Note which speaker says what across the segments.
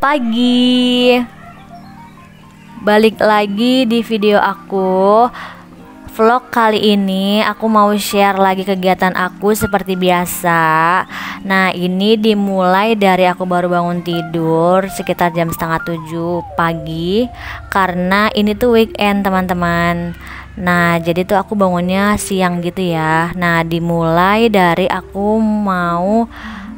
Speaker 1: pagi. Balik lagi di video aku. Vlog kali ini aku mau share lagi kegiatan aku seperti biasa. Nah, ini dimulai dari aku baru bangun tidur sekitar jam setengah 7 pagi, karena ini tuh weekend teman-teman. Nah, jadi tuh aku bangunnya siang gitu ya. Nah, dimulai dari aku mau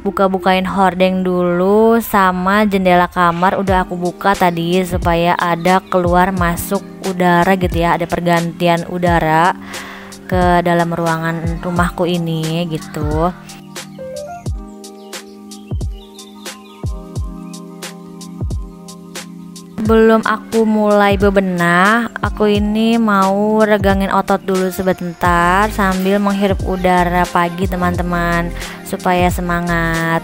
Speaker 1: buka-bukain hordeng dulu, sama jendela kamar udah aku buka tadi supaya ada keluar masuk udara gitu ya, ada pergantian udara ke dalam ruangan rumahku ini gitu. Sebelum aku mulai bebenah, aku ini mau regangin otot dulu sebentar sambil menghirup udara pagi teman-teman, supaya semangat.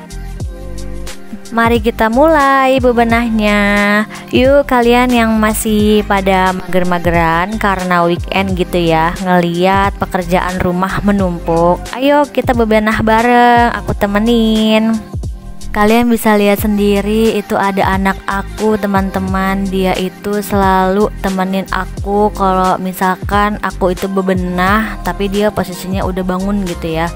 Speaker 1: Mari kita mulai bebenahnya. Yuk kalian yang masih pada mager-mageran karena weekend gitu ya, ngeliat pekerjaan rumah menumpuk, ayo kita bebenah bareng, aku temenin. Kalian bisa lihat sendiri, itu ada anak aku teman-teman. Dia itu selalu temenin aku kalau misalkan aku itu bebenah, tapi dia posisinya udah bangun gitu ya.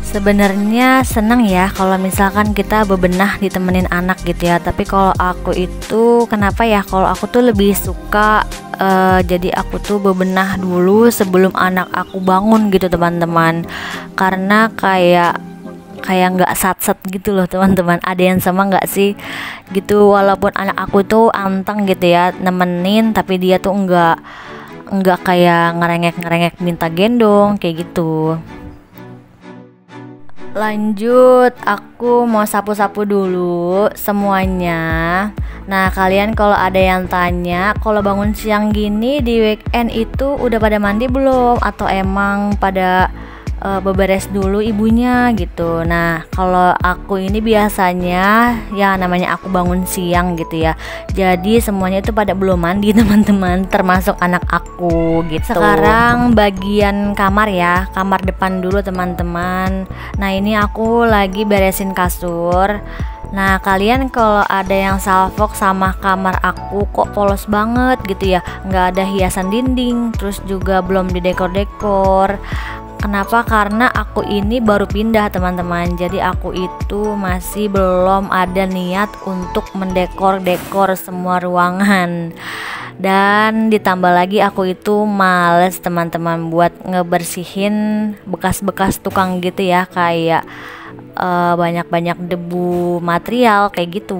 Speaker 1: Sebenarnya seneng ya kalau misalkan kita bebenah ditemenin anak gitu ya. Tapi kalau aku itu kenapa ya, kalau aku tuh lebih suka jadi aku tuh bebenah dulu sebelum anak aku bangun gitu teman-teman. Karena kayak nggak sat-sat gitu loh teman-teman. Ada yang sama nggak sih gitu, walaupun anak aku tuh anteng gitu ya nemenin, tapi dia tuh nggak kayak ngerengek minta gendong kayak gitu. Lanjut, aku mau sapu-sapu dulu semuanya. Nah, kalian kalau ada yang tanya, kalau bangun siang gini di weekend itu udah pada mandi belum, atau emang pada beberes dulu ibunya gitu. Nah, kalau aku ini biasanya ya namanya aku bangun siang gitu ya, jadi semuanya itu pada belum mandi teman-teman, termasuk anak aku gitu. Sekarang bagian kamar ya, kamar depan dulu teman-teman. Nah, ini aku lagi beresin kasur. Nah, kalian kalau ada yang salfok sama kamar aku kok polos banget gitu ya, nggak ada hiasan dinding, terus juga belum didekor-dekor. Kenapa? Karena aku ini baru pindah teman-teman, jadi aku itu masih belum ada niat untuk mendekor-dekor semua ruangan. Dan ditambah lagi aku itu males teman-teman buat ngebersihin bekas-bekas tukang gitu ya, kayak banyak-banyak debu material kayak gitu.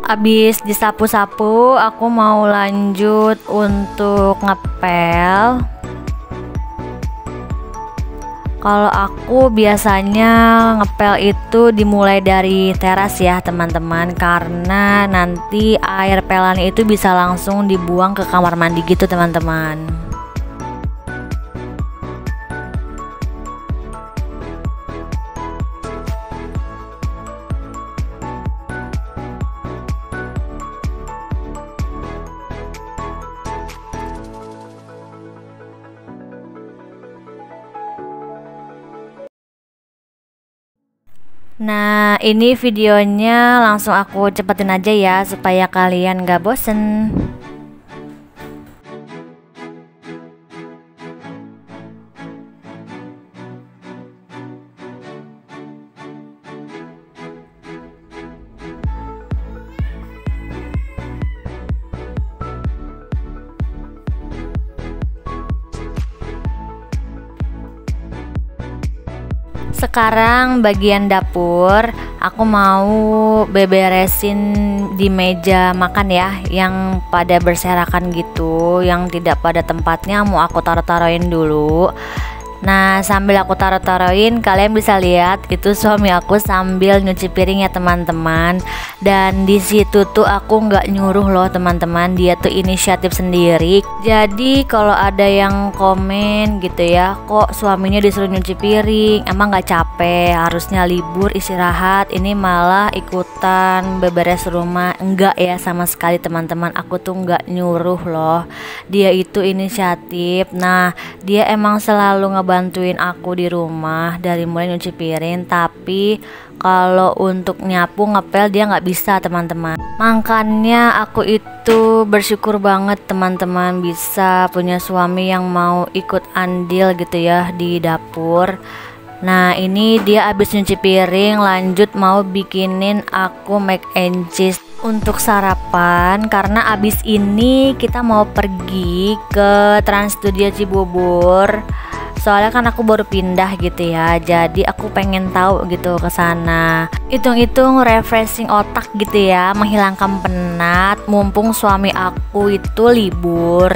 Speaker 1: Abis disapu-sapu, aku mau lanjut untuk ngepel. Kalau aku biasanya ngepel itu dimulai dari teras ya teman-teman, karena nanti air pelan itu bisa langsung dibuang ke kamar mandi gitu teman-teman. Nah, ini videonya langsung aku cepetin aja ya supaya kalian gak bosen. Sekarang bagian dapur, aku mau beberesin di meja makan ya, yang pada berserakan gitu, yang tidak pada tempatnya mau aku taruh-taruhin dulu. Nah, sambil aku taruh-taruhin, kalian bisa lihat itu suami aku sambil nyuci piring ya teman-teman. Dan di situ tuh aku nggak nyuruh loh teman-teman, dia tuh inisiatif sendiri. Jadi kalau ada yang komen gitu ya, kok suaminya disuruh nyuci piring, emang nggak capek, harusnya libur istirahat, ini malah ikutan beberes rumah. Enggak ya, sama sekali teman-teman, aku tuh nggak nyuruh loh, dia itu inisiatif. Nah, dia emang selalu ngebantuin aku di rumah dari mulai nyuci piring, tapi kalau untuk nyapu ngepel dia nggak bisa teman-teman. Makanya aku itu bersyukur banget teman-teman bisa punya suami yang mau ikut andil gitu ya di dapur. Nah, ini dia habis nyuci piring lanjut mau bikinin aku mac and cheese untuk sarapan, karena abis ini kita mau pergi ke Trans Studio Cibubur. Soalnya kan aku baru pindah gitu ya, jadi aku pengen tahu gitu ke sana. Hitung-hitung refreshing otak gitu ya, menghilangkan penat. Mumpung suami aku itu libur,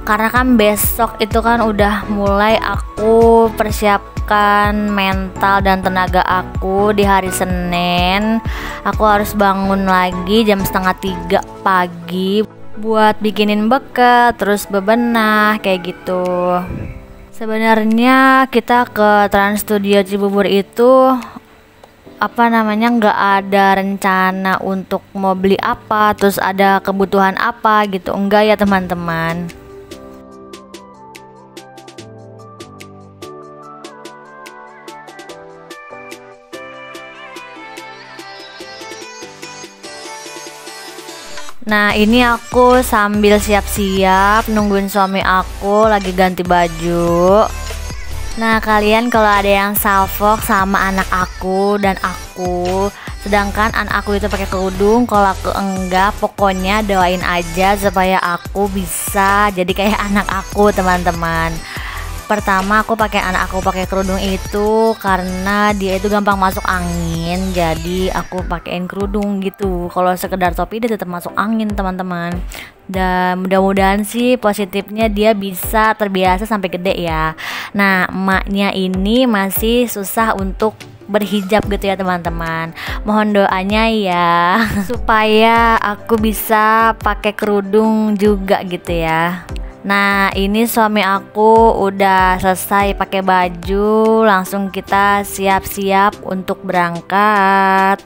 Speaker 1: karena kan besok itu kan udah mulai aku persiapkan mental dan tenaga aku di hari Senin. Aku harus bangun lagi jam 2:30 pagi buat bikinin bekal, terus bebenah kayak gitu. Sebenarnya kita ke Trans Studio Cibubur itu nggak ada rencana untuk mau beli apa, terus ada kebutuhan apa gitu, enggak ya teman-teman. Nah, ini aku sambil siap-siap nungguin suami aku lagi ganti baju. Nah, kalian kalau ada yang salfok sama anak aku dan aku, sedangkan anak aku itu pakai kerudung, kalau aku enggak, pokoknya doain aja supaya aku bisa jadi kayak anak aku teman-teman. Pertama aku pakai anak aku pakai kerudung itu karena dia itu gampang masuk angin, jadi aku pakein kerudung gitu. Kalau sekedar topi dia tetap masuk angin teman-teman. Dan mudah-mudahan sih positifnya dia bisa terbiasa sampai gede ya. Nah, emaknya ini masih susah untuk berhijab gitu ya teman-teman. Mohon doanya ya supaya aku bisa pakai kerudung juga gitu ya. Nah, ini suami aku udah selesai pakai baju, langsung kita siap-siap untuk berangkat.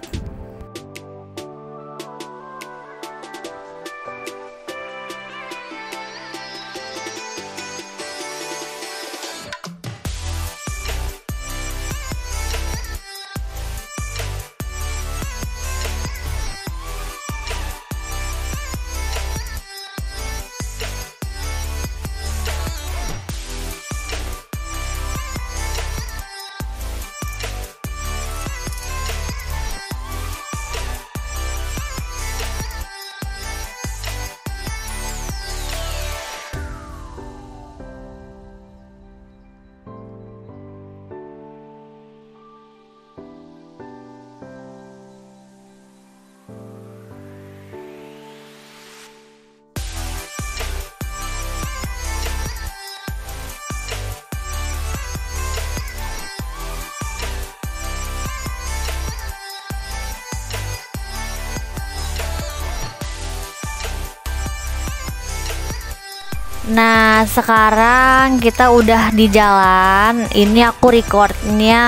Speaker 1: Nah, sekarang kita udah di jalan. Ini aku recordnya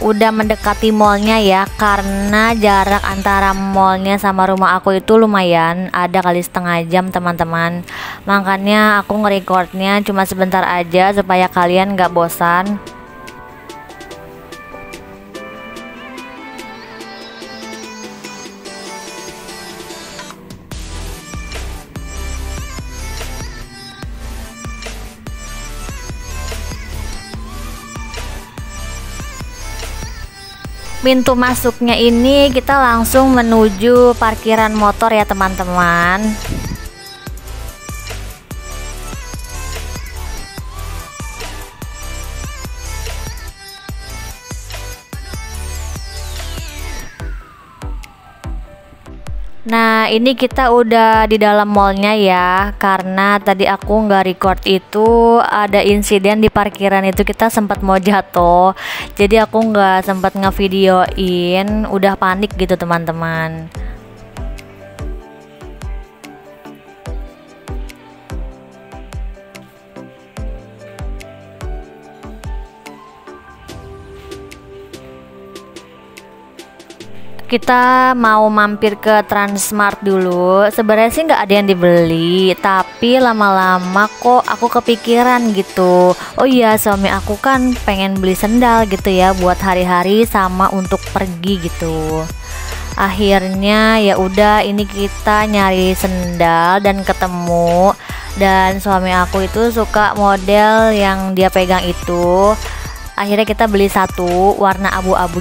Speaker 1: udah mendekati mallnya ya, karena jarak antara mallnya sama rumah aku itu lumayan, ada kali setengah jam teman-teman. Makanya aku nge-recordnya cuma sebentar aja supaya kalian gak bosan. Pintu masuknya ini kita langsung menuju parkiran motor ya teman-teman. Nah, ini kita udah di dalam mallnya ya, karena tadi aku nggak record itu ada insiden di parkiran itu kita sempat mau jatuh, jadi aku nggak sempat ngevideoin, udah panik gitu teman-teman. Kita mau mampir ke Transmart dulu. Sebenarnya sih nggak ada yang dibeli, tapi lama-lama kok aku kepikiran gitu. Oh iya, suami aku kan pengen beli sendal gitu ya buat hari-hari sama untuk pergi gitu. Akhirnya ya udah, ini kita nyari sendal dan ketemu. Dan suami aku itu suka model yang dia pegang itu. Akhirnya kita beli satu warna abu-abu.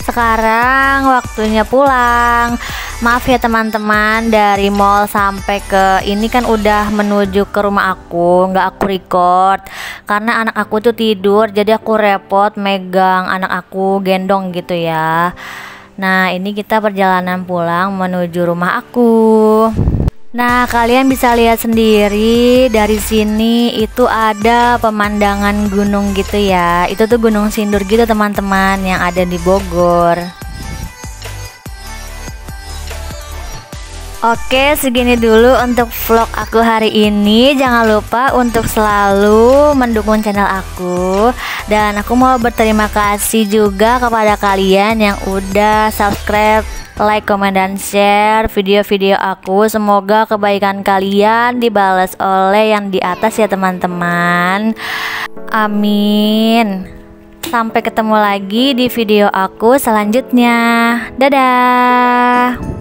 Speaker 1: Sekarang waktunya pulang. Maaf ya teman-teman, dari mall sampai ke ini kan udah menuju ke rumah aku, nggak aku record karena anak aku tuh tidur, jadi aku repot megang anak aku, gendong gitu ya. Nah, ini kita perjalanan pulang menuju rumah aku. Nah, kalian bisa lihat sendiri dari sini itu ada pemandangan gunung gitu ya. Itu tuh Gunung Sindur gitu teman-teman yang ada di Bogor. Oke, segini dulu untuk vlog aku hari ini. Jangan lupa untuk selalu mendukung channel aku. Dan aku mau berterima kasih juga kepada kalian yang udah subscribe, like, comment, dan share video-video aku. Semoga kebaikan kalian dibalas oleh yang di atas ya teman-teman. Amin. Sampai ketemu lagi di video aku selanjutnya. Dadah.